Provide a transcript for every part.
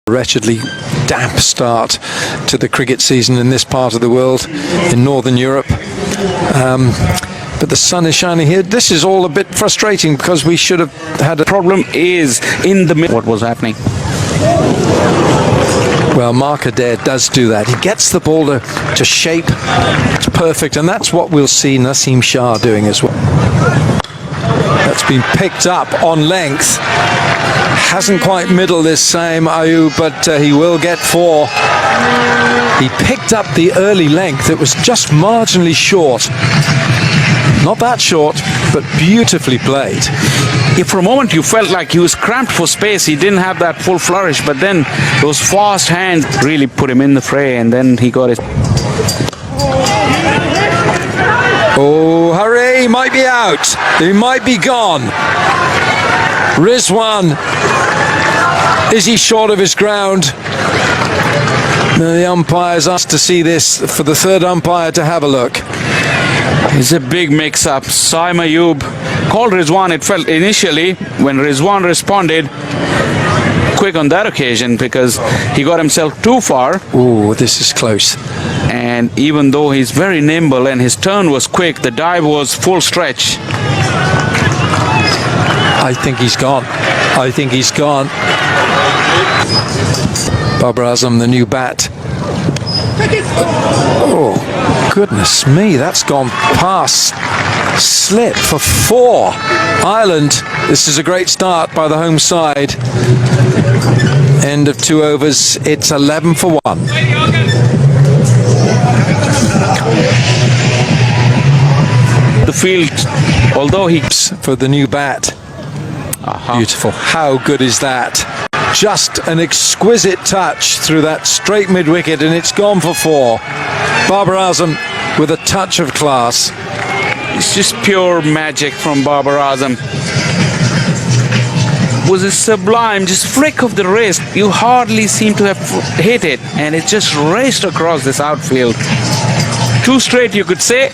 Wretchedly damp start to the cricket season in this part of the world, in Northern Europe. But the sun is shining here. This is all a bit frustrating because we should have had a problem is in the middle. What was happening? Well, Mark Adair does do that. He gets the ball to shape. It's perfect, and that's what we'll see Naseem Shah doing as well. That's been picked up on length. Hasn't quite middle this time, Ayub, but he will get 4. He picked up the early length. It was just marginally short. Not that short, but beautifully played. If for a moment you felt like he was cramped for space, he didn't have that full flourish, but then those fast hands really put him in the fray, and then he got it. Oh, hurry, he might be out. He might be gone. Rizwan, is he short of his ground? The umpire's asked to see this for the third umpire to have a look. It's a big mix-up. Saim Ayub called Rizwan. It felt initially when Rizwan responded quick on that occasion because he got himself too far. Oh, this is close. And even though he's very nimble and his turn was quick, the dive was full stretch. I think he's gone. I think he's gone. Babar Azam, the new bat. Oh, goodness me, that's gone past slip for 4. Ireland, this is a great start by the home side. End of 2 overs, it's 11 for 1. The field, although he's for the new bat. Beautiful. How good is that? Just an exquisite touch through that straight mid-wicket, and it's gone for 4. Babar Azam with a touch of class. It's just pure magic from Babar Azam. Was a sublime, just flick of the wrist. You hardly seem to have hit it, and it just raced across this outfield. 2 straight, you could say,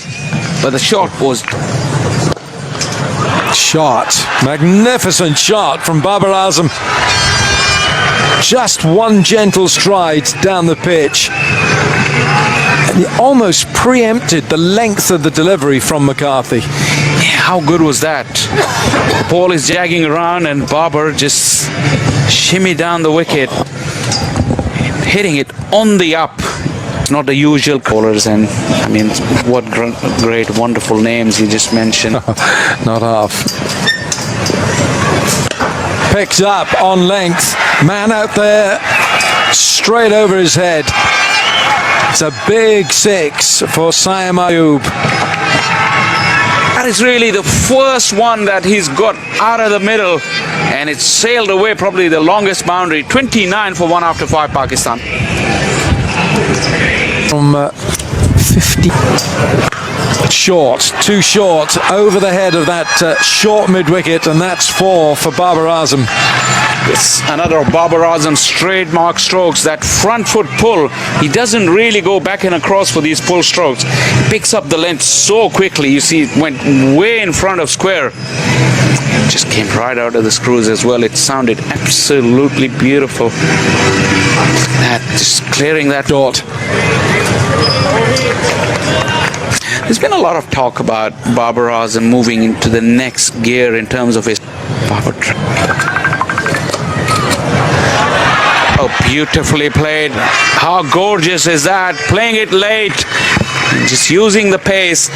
but the shot was... Magnificent shot from Babar Azam. Just one gentle stride down the pitch. And he almost preempted the length of the delivery from McCarthy. Yeah, how good was that? The ball is jagging around and Babar just shimmy down the wicket, hitting it on the up. Not the usual callers, and I mean, what great, wonderful names you just mentioned. Not half. Picked up on length. Man out there, straight over his head. It's a big 6 for Saim Ayub. That is really the first one that he's got out of the middle, and it sailed away probably the longest boundary. 29 for 1 after 5, Pakistan. From 50. Short, too short, over the head of that short mid-wicket, and that's 4 for Babar Azam. It's another of Babar Azam's trademark strokes, that front foot pull. He doesn't really go back and across for these pull strokes. He picks up the length so quickly. You see it went way in front of square. Just came right out of the screws as well. It sounded absolutely beautiful. That just clearing that dot. There's been a lot of talk about Babar Azam moving into the next gear in terms of his power. Oh, beautifully played. How gorgeous is that? Playing it late, just using the pace.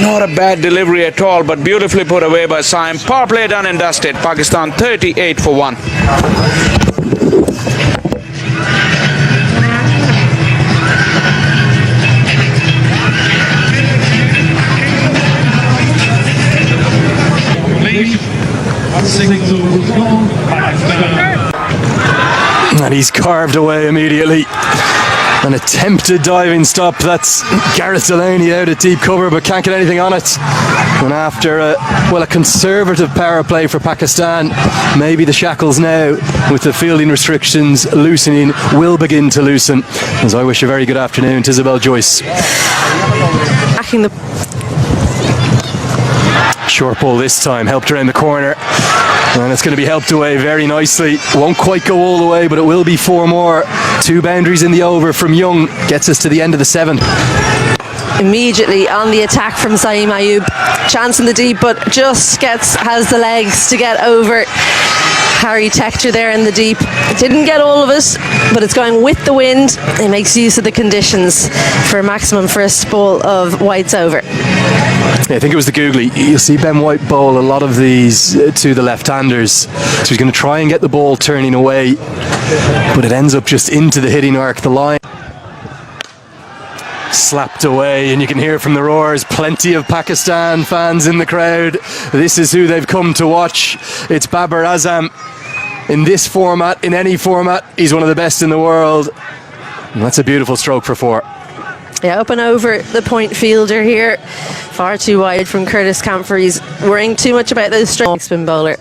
Not a bad delivery at all, but beautifully put away by Saim. Power play done and dusted. Pakistan 38 for 1. And he's carved away immediately. An attempted diving stop. That's Gareth Delaney out at deep cover, but can't get anything on it. And after a conservative power play for Pakistan, maybe the shackles now, with the fielding restrictions loosening, will begin to loosen. As I wish a very good afternoon to Isabel Joyce. Short ball this time, helped around the corner. And it's going to be helped away very nicely. Won't quite go all the way, but it will be 4 more. 2 boundaries in the over from Young. Gets us to the end of the 7th. Immediately on the attack from Saeem Ayub. Chance in the deep, but just has the legs to get over Harry Tector there in the deep. Didn't get all of it, but it's going with the wind. It makes use of the conditions for a maximum first ball of White's over. Yeah, I think it was the googly. You'll see Ben White bowl a lot of these to the left-handers. So he's going to try and get the ball turning away, but it ends up just into the hitting arc. The line slapped away, and you can hear from the roars. Plenty of Pakistan fans in the crowd. This is who they've come to watch. It's Babar Azam. In this format, in any format, he's one of the best in the world. And that's a beautiful stroke for 4. Yeah, up and over the point fielder here. Far too wide from Curtis Camphor. He's worrying too much about those straight spin bowler.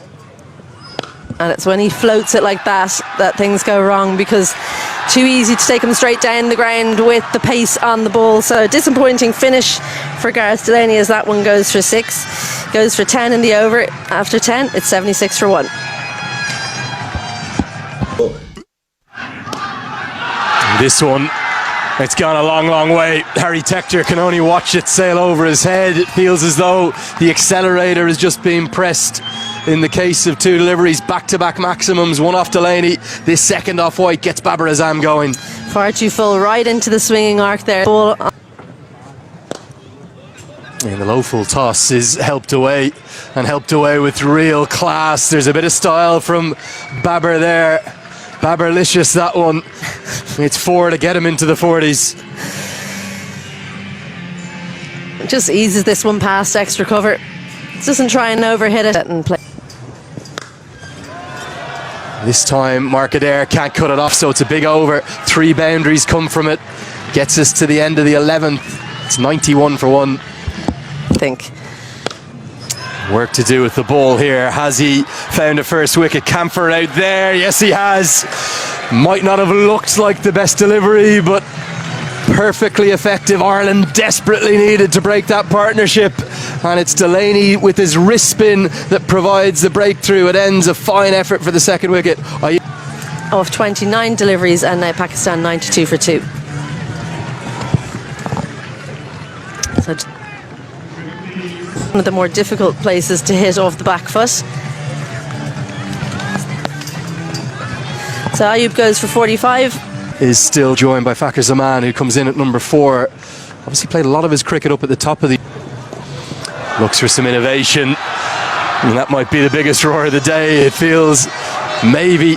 And it's when he floats it like that things go wrong, because too easy to take him straight down the ground with the pace on the ball. So a disappointing finish for Gareth Delaney, as that one goes for 6. Goes for 10 in the over. After 10, it's 76 for 1. This one, it's gone a long, long way. Harry Tector can only watch it sail over his head. It feels as though the accelerator is just being pressed. In the case of 2 deliveries, back-to-back maximums, 1 off Delaney, this second off White gets Babar Azam going. Far too full, right into the swinging arc there. Ball. And the low full toss is helped away, and helped away with real class. There's a bit of style from Babar there. Babarlicious, that one. It's 4 to get him into the 40s. Just eases this one past extra cover. Doesn't try and overhit it and play. This time Mark Adair can't cut it off, so it's a big over. 3 boundaries come from it. Gets us to the end of the 11th. It's 91 for 1. I think. Work to do with the ball here. Has he found a first wicket? Camphor out there. Yes, he has. Might not have looked like the best delivery, but perfectly effective. Ireland desperately needed to break that partnership, and it's Delaney with his wrist spin that provides the breakthrough. It ends a fine effort for the second wicket. Of 29 deliveries, and now Pakistan 92 for 2. So one of the more difficult places to hit off the back foot. So Ayub goes for 45. Is still joined by Fakhar Zaman, who comes in at number 4. Obviously played a lot of his cricket up at the top of the... Looks for some innovation, and that might be the biggest roar of the day. It feels maybe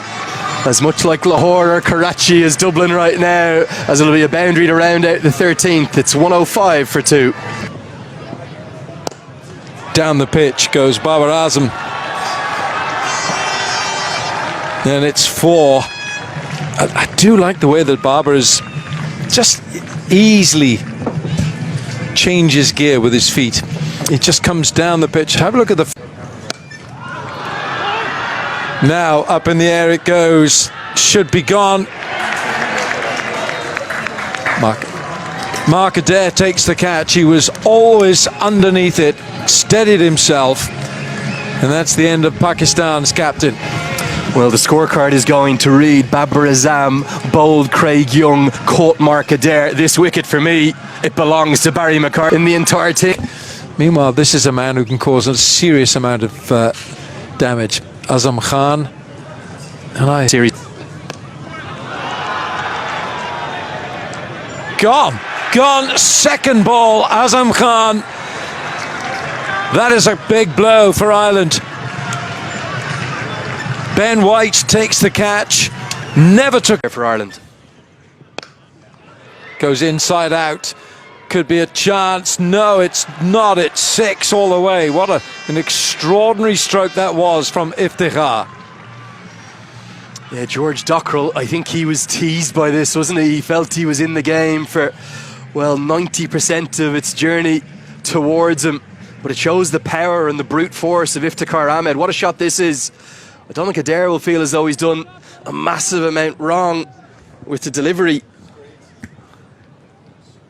as much like Lahore or Karachi as Dublin right now, as it'll be a boundary to round out the 13th. It's 105 for 2. Down the pitch goes Babar Azam. And it's 4. I do like the way that Babar is just easily changes gear with his feet. He just comes down the pitch. Have a look at the... Now up in the air it goes. Should be gone. Mark Adair takes the catch. He was always underneath it, steadied himself, and that's the end of Pakistan's captain. Well, the scorecard is going to read: Babar Azam bowled Craig Young, caught Mark Adair. This wicket for me, it belongs to Barry McCarthy in the entire team. Meanwhile, this is a man who can cause a serious amount of damage. Azam Khan, and series gone, second ball, Azam Khan. That is a big blow for Ireland. Ben White takes the catch, never took for Ireland. Goes inside out, could be a chance. No, it's not. It's 6 all the way. What an extraordinary stroke that was from Iftikhar. Yeah, George Dockrell, I think he was teased by this, wasn't he? He felt he was in the game for, well, 90% of its journey towards him. But it shows the power and the brute force of Iftikhar Ahmed. What a shot this is. I don't think Adair will feel as though he's done a massive amount wrong with the delivery.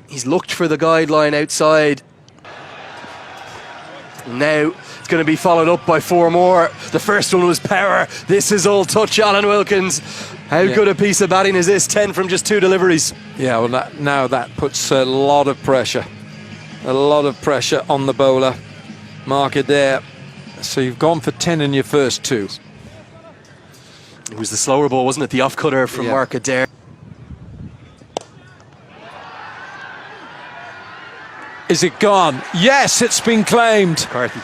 He's looked for the guideline outside. Now going to be followed up by 4 more. The first one was power. This is all touch, Alan Wilkins. How good a piece of batting is this? 10 from just 2 deliveries. Yeah, well, now that puts a lot of pressure. A lot of pressure on the bowler. Mark Adair. So you've gone for 10 in your first 2. It was the slower ball, wasn't it? The off-cutter from Mark Adair. Is it gone? Yes, it's been claimed. McCarthy.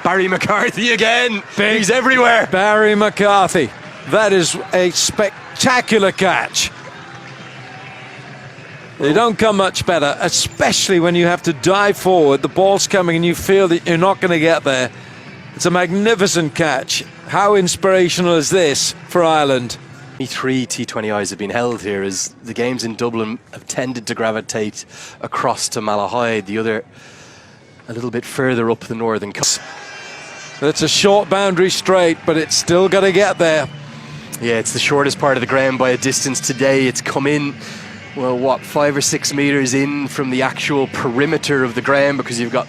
Barry McCarthy again. He's everywhere. Barry McCarthy. That is a spectacular catch. They don't come much better, especially when you have to dive forward. The ball's coming and you feel that you're not going to get there. It's a magnificent catch. How inspirational is this for Ireland? 3 T20Is have been held here as the games in Dublin have tended to gravitate across to Malahide, the other a little bit further up the northern coast. It's a short boundary straight, but it's still got to get there. Yeah, it's the shortest part of the ground by a distance today. It's come in, well, what, 5 or 6 metres in from the actual perimeter of the ground, because you've got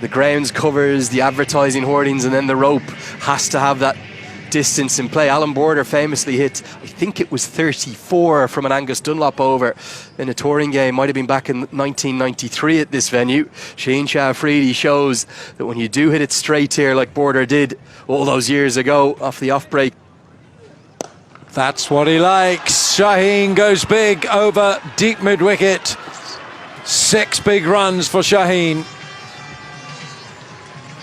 the grounds covers, the advertising hoardings, and then the rope has to have that distance in play. Alan Border famously hit, I think it was 34 from an Angus Dunlop over in a touring game. Might have been back in 1993 at this venue. Shaheen Shah Afridi shows that when you do hit it straight here like Border did all those years ago off the off break. That's what he likes. Shaheen goes big over deep mid-wicket. 6 big runs for Shaheen.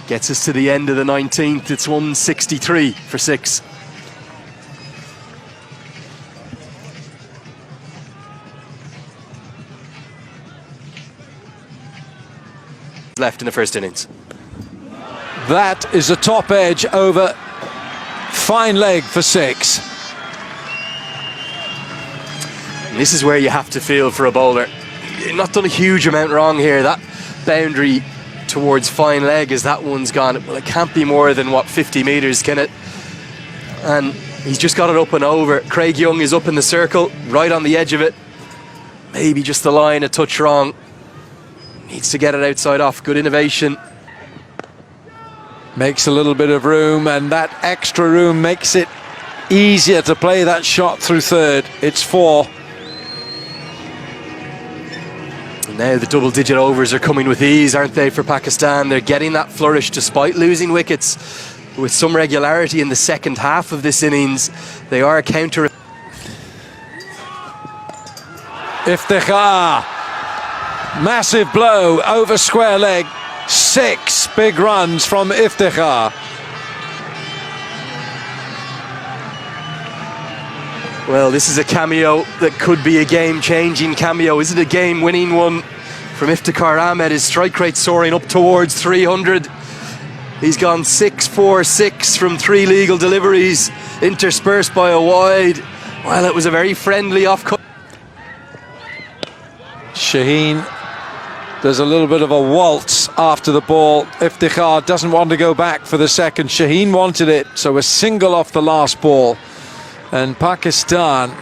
Gets us to the end of the 19th. It's 163 for 6. Left in the first innings. That is a top edge over fine leg for 6. And this is where you have to feel for a bowler. You've not done a huge amount wrong here. That boundary towards fine leg as that one's gone. Well, it can't be more than, what, 50 metres, can it? And he's just got it up and over. Craig Young is up in the circle, right on the edge of it. Maybe just the line a touch wrong. Needs to get it outside off. Good innovation. Makes a little bit of room, and that extra room makes it easier to play that shot through third. It's 4. Now the double-digit overs are coming with ease, aren't they, for Pakistan? They're getting that flourish despite losing wickets with some regularity in the second half of this innings. They are counter. Iftikhar. Massive blow over square leg. 6 big runs from Iftikhar. Well, this is a cameo that could be a game-changing cameo. Is it a game-winning one from Iftikhar Ahmed? His strike rate soaring up towards 300. He's gone 6-4-6 from 3 legal deliveries, interspersed by a wide. Well, it was a very friendly off-cut. Shaheen does a little bit of a waltz after the ball. Iftikhar doesn't want to go back for the second. Shaheen wanted it, so a single off the last ball. And Pakistan,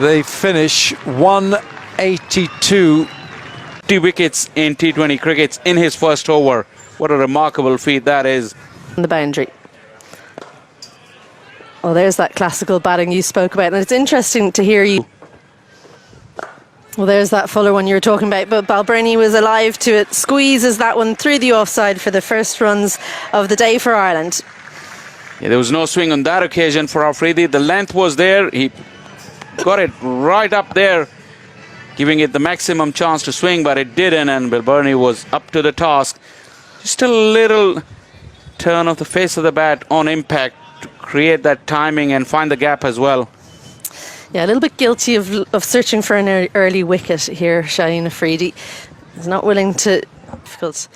they finish 182. 50 wickets in T20 cricket in his first over. What a remarkable feat that is. The boundary. Well, there's that classical batting you spoke about, and it's interesting to hear you. Well, there's that Fuller one you were talking about, but Balbirnie was alive to it. Squeezes that one through the offside for the first runs of the day for Ireland. Yeah, there was no swing on that occasion for Afridi. The length was there. He got it right up there, giving it the maximum chance to swing, but it didn't, and Balbirnie was up to the task. Just a little turn of the face of the bat on impact to create that timing and find the gap as well. Yeah, a little bit guilty of searching for an early wicket here, Shaheen Afridi. He's not willing to... Difficult.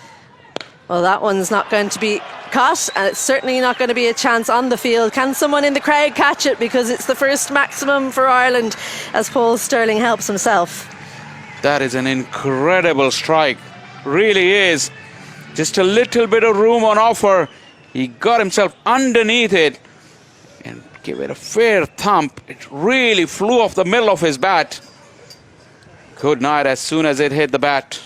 Well, that one's not going to be caught, and it's certainly not going to be a chance on the field. Can someone in the crowd catch it? Because it's the first maximum for Ireland as Paul Stirling helps himself. That is an incredible strike. Really is. Just a little bit of room on offer. He got himself underneath it and gave it a fair thump. It really flew off the middle of his bat. Good night as soon as it hit the bat.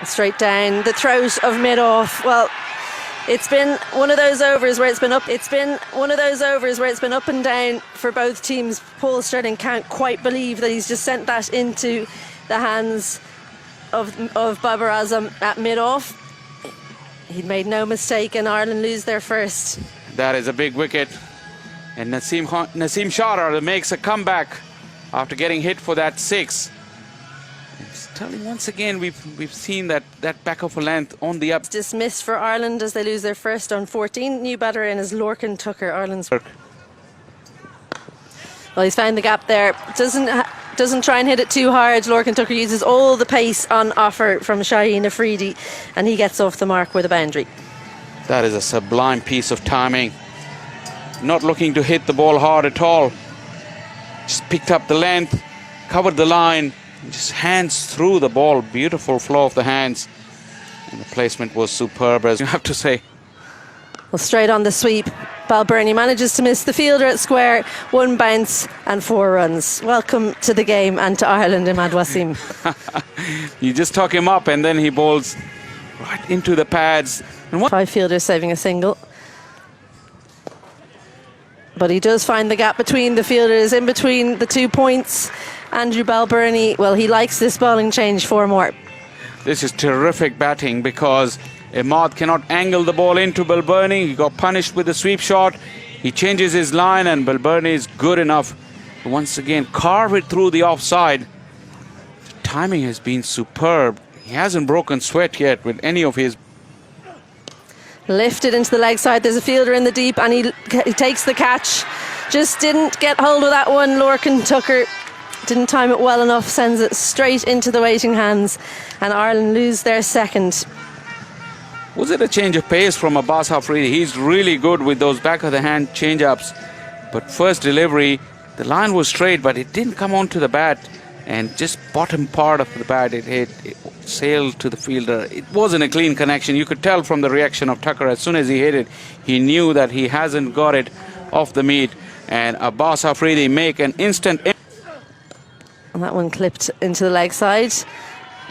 Straight down the throat of mid-off. Well, it's been one of those overs where it's been up. It's been one of those overs where it's been up and down for both teams. Paul Sterling can't quite believe that he's just sent that into the hands of Babar Azam at mid-off. He'd made no mistake, and Ireland lose their first. That is a big wicket. And Naseem Shah makes a comeback after getting hit for that 6. Sterling, once again, we've seen that back of a length on the up. Dismissed for Ireland as they lose their first on 14. New batter in is Lorcan Tucker, Ireland's. Well, he's found the gap there. Doesn't try and hit it too hard. Lorcan Tucker uses all the pace on offer from Shaheen Afridi, and he gets off the mark with a boundary. That is a sublime piece of timing. Not looking to hit the ball hard at all. Just picked up the length, covered the line, just hands through the ball. Beautiful flow of the hands. And the placement was superb, as you have to say. Well, straight on the sweep, Balbirnie manages to miss the fielder at square. 1 bounce and 4 runs. Welcome to the game and to Ireland, Imad Wasim. You just tuck him up and then he bowls right into the pads. And 5 fielders saving a single. But he does find the gap between the fielders, in between the 2 points. Andrew Balbirnie, well, he likes this bowling change 4 more. This is terrific batting because Imad cannot angle the ball into Balbirnie. He got punished with the sweep shot. He changes his line, and Balbirnie is good enough to once again carve it through the offside. The timing has been superb. He hasn't broken sweat yet with any of his. Lifted into the leg side. There's a fielder in the deep, and he takes the catch. Just didn't get hold of that one. Lorcan Tucker didn't time it well enough, sends it straight into the waiting hands, and Ireland lose their second. Was it a change of pace from Abbas Afridi? He's really good with those back of the hand change-ups. But first delivery, the line was straight, but it didn't come onto the bat, and just bottom part of the bat, it sailed to the fielder. It wasn't a clean connection. You could tell from the reaction of Tucker as soon as he hit it. He knew that he hasn't got it off the meat, and Abbas Afridi make an instant. And that one clipped into the leg side.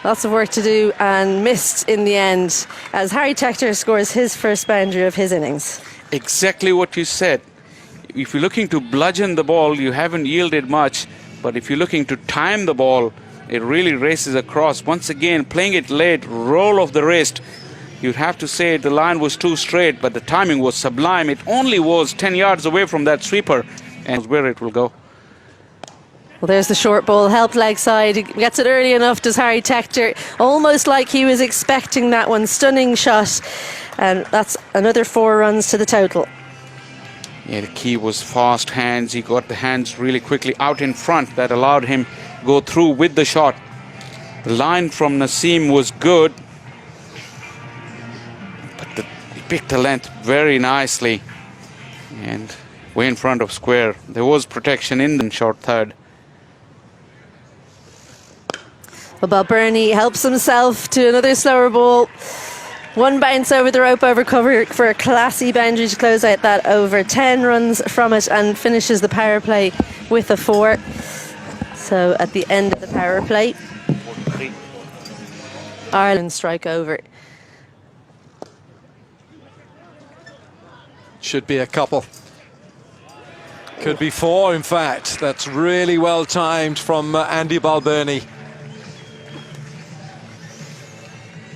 Lots of work to do, and missed in the end as Harry Tector scores his first boundary of his innings. Exactly what you said. If you're looking to bludgeon the ball, you haven't yielded much. But if you're looking to time the ball, it really races across. Once again, playing it late, roll of the wrist. You'd have to say the line was too straight, but the timing was sublime. It only was 10 yards away from that sweeper, and where it will go. Well, there's the short ball, helped leg side. He gets it early enough, does Harry Tector. Almost like he was expecting that one. Stunning shot. And that's another 4 runs to the total. Yeah, the key was fast hands. He got the hands really quickly out in front. That allowed him to go through with the shot. The line from Naseem was good. But he picked the length very nicely. And way in front of square. There was protection in the short third. Well, Balbirnie helps himself to another slower ball. 1 bounce over the rope over cover for a classy boundary to close out that over. 10 runs from it, and finishes the power play with a 4. So at the end of the power play, Ireland strike over. Should be a couple. Could be 4, in fact. That's really well timed from Andy Balbirnie.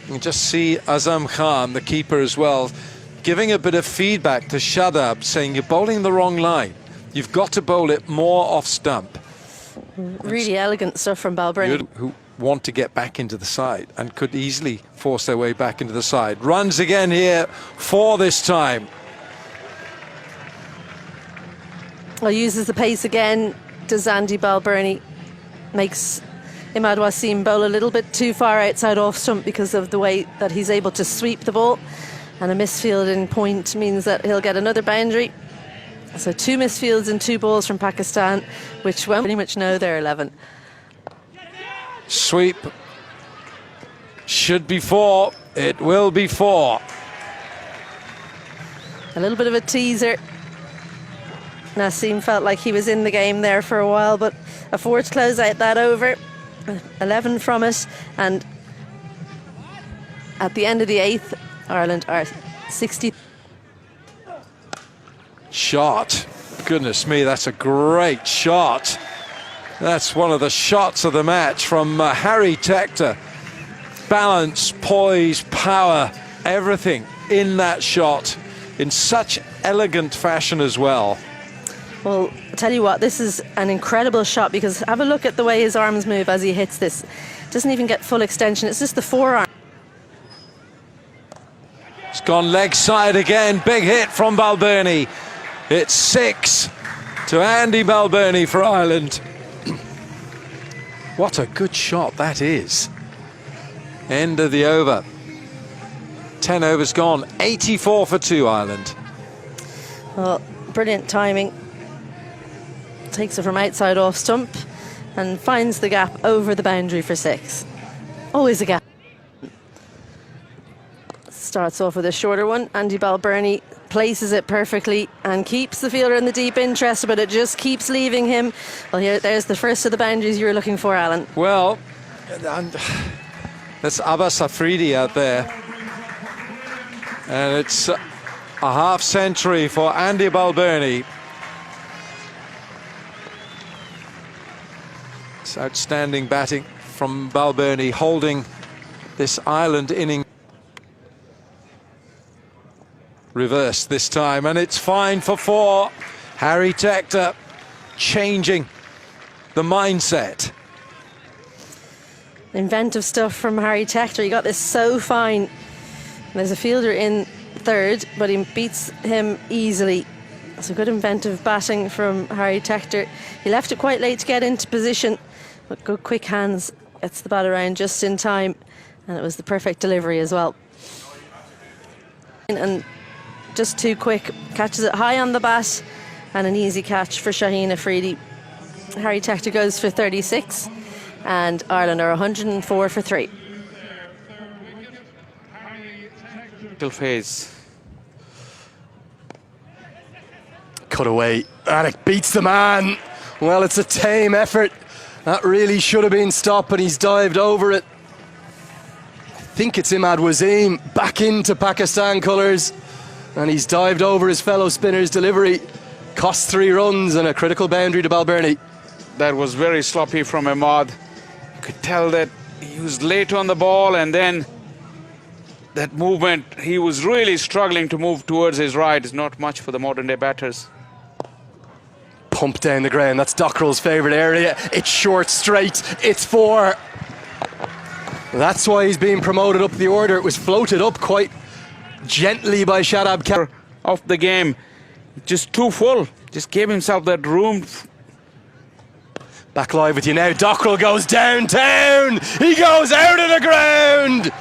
You can just see Azam Khan, the keeper as well, giving a bit of feedback to Shadab, saying you're bowling the wrong line. You've got to bowl it more off stump. Really elegant stuff from Balbirnie. Who want to get back into the side and could easily force their way back into the side. Runs again here, 4 this time. Well, uses the pace again. Does Andy Balbirnie. Makes Imad Wasim bowl a little bit too far outside off stump because of the way that he's able to sweep the ball. And a misfielding point means that he'll get another boundary. So 2 misfields and 2 balls from Pakistan, which won't pretty much know their 11. Sweep. Should be 4. It will be 4. A little bit of a teaser. Naseem felt like he was in the game there for a while, but a 4 to close out that over. 11 from it, and At the end of the 8th, Ireland are 60. Shot. Goodness me, that's a great shot. That's one of the shots of the match from Harry Tector. Balance, poise, power, everything in that shot in such elegant fashion as well. Well, I'll tell you what, this is an incredible shot, because have a look at the way his arms move as he hits this. Doesn't even get full extension, it's just the forearm. It's gone leg side again. Big hit from Balbirnie. It's 6 to Andy Balbirnie for Ireland. What a good shot that is. End of the over. 10 overs gone. 84 for 2 Ireland. Well, brilliant timing. Takes it from outside off stump and finds the gap over the boundary for 6. Always a gap. Starts off with a shorter one. Andy Balbirnie places it perfectly and keeps the fielder in the deep interest, but it just keeps leaving him. Well, there's the first of the boundaries you were looking for, Alan. Well, that's Abbas Afridi out there. And it's a half century for Andy Balbirnie. It's outstanding batting from Balbirnie, holding this Ireland inning. Reversed this time, and it's fine for 4. Harry Tector changing the mindset. Inventive stuff from Harry Tector. He got this so fine. There's a fielder in 3rd, but he beats him easily. It's a good inventive batting from Harry Tector. He left it quite late to get into position, but good quick hands, gets the bat around just in time, and it was the perfect delivery as well. And just too quick, catches it high on the bat, and an easy catch for Shaheen Afridi. Harry Tector goes for 36, and Ireland are 104 for 3. Phase. Cut away, and it beats the man. Well, it's a tame effort. That really should have been stopped, but he's dived over it. I think it's Imad Wasim back into Pakistan colours, and he's dived over his fellow spinner's delivery. Cost 3 runs and a critical boundary to Balbirnie. That was very sloppy from Imad. You could tell that he was late on the ball, and then that movement, he was really struggling to move towards his right. Is not much for the modern day batters. Pump down the ground, that's Dockrell's favourite area. It's short straight, it's 4. That's why he's being promoted up the order. It was floated up quite gently by Shadab Khan. Off the game, just too full. Just gave himself that room. Back live with you now. Dockrell goes downtown. He goes out of the ground.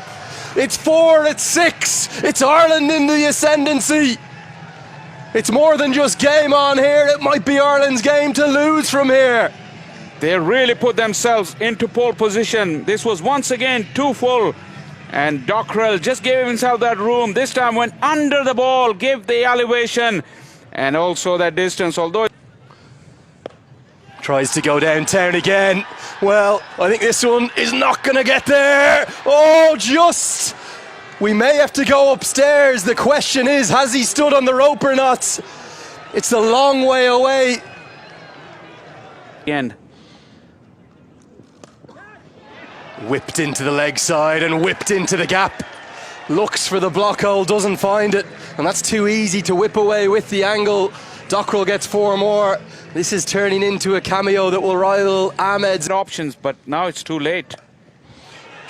It's 4, it's 6. It's Ireland in the ascendancy. It's more than just game on here. It might be Ireland's game to lose from here. They really put themselves into pole position. This was once again too full. And Dockrell just gave himself that room. This time went under the ball, gave the elevation and also that distance, although tries to go downtown again. Well, I think this one is not going to get there. Oh, just. We may have to go upstairs. The question is, has he stood on the rope or not? It's a long way away. End. Whipped into the leg side and whipped into the gap. Looks for the block hole, doesn't find it. And that's too easy to whip away with the angle. Dockrell gets 4 more. This is turning into a cameo that will rival Ahmed's Options, but now it's too late.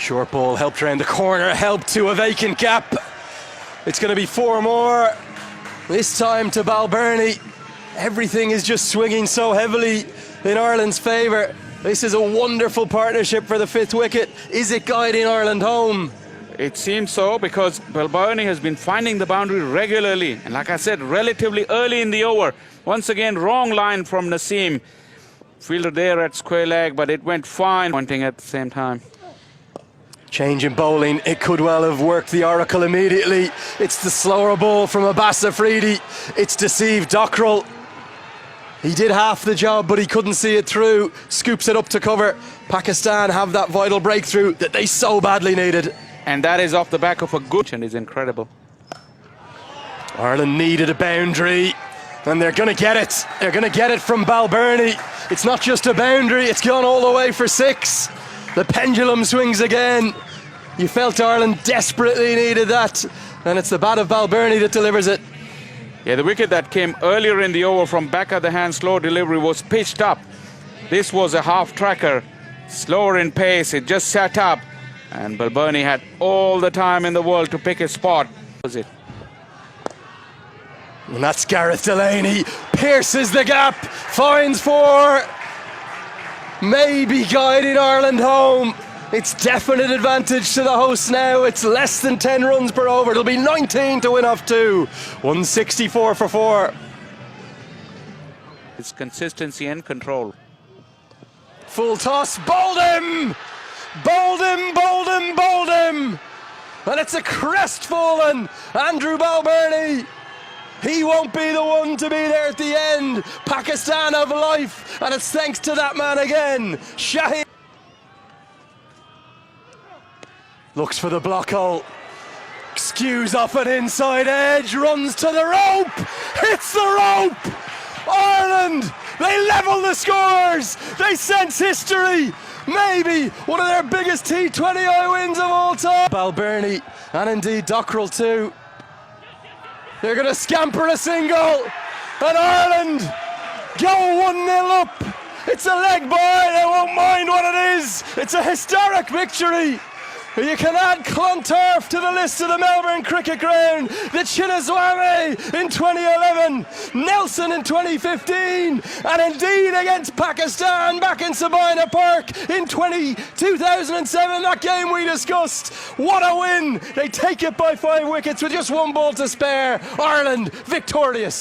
short ball helped around the corner, helped to a vacant gap. It's going to be 4 more. This time to Balbirnie. Everything is just swinging so heavily in Ireland's favour. This is a wonderful partnership for the 5th wicket. Is it guiding Ireland home? It seems so, because Balbirnie has been finding the boundary regularly, and like I said, relatively early in the over. Once again, wrong line from Naseem. Fielder there at square leg, but it went fine, pointing at the same time. Change in bowling, it could well have worked the oracle immediately. It's the slower ball from Abbas Afridi. It's deceived Dockrell. He did half the job, but he couldn't see it through. Scoops it up to cover. Pakistan have that vital breakthrough that they so badly needed. and that is off the back of a good and is incredible. Ireland needed a boundary, and they're going to get it. They're going to get it from Balbirnie. It's not just a boundary, it's gone all the way for 6. The pendulum swings again. You felt Ireland desperately needed that, and it's the bat of Balbirnie that delivers it. Yeah, the wicket that came earlier in the over from back of the hand, slow delivery, was pitched up. This was a half tracker, slower in pace, it just sat up, and Balbirnie had all the time in the world to pick a spot. Was it? And that's Gareth Delaney, pierces the gap, finds 4, maybe guiding Ireland home. It's definite advantage to the hosts now. It's less than 10 runs per over. It'll be 19 to win off 2. 164 for 4. It's consistency and control. Full toss, bowled him! Bowled him, bowled him, bowled him! And it's a crestfallen Andrew Balbirnie. He won't be the one to be there at the end. Pakistan have life, and it's thanks to that man again. Shaheen looks for the block hole. Skews off an inside edge, runs to the rope, hits the rope! Ireland, they level the scores! They sense history! Maybe one of their biggest T20I wins of all time! Balbirnie, and indeed Dockrell too. They're going to scamper a single, and Ireland go 1-0 up. It's a leg bye, they won't mind what it is. It's a historic victory. You can add Clontarf to the list of the Melbourne Cricket Ground, the Chinnaswamy in 2011, Nelson in 2015, and indeed against Pakistan back in Sabina Park in 2007, that game we discussed. What a win! They take it by 5 wickets with just 1 ball to spare. Ireland victorious.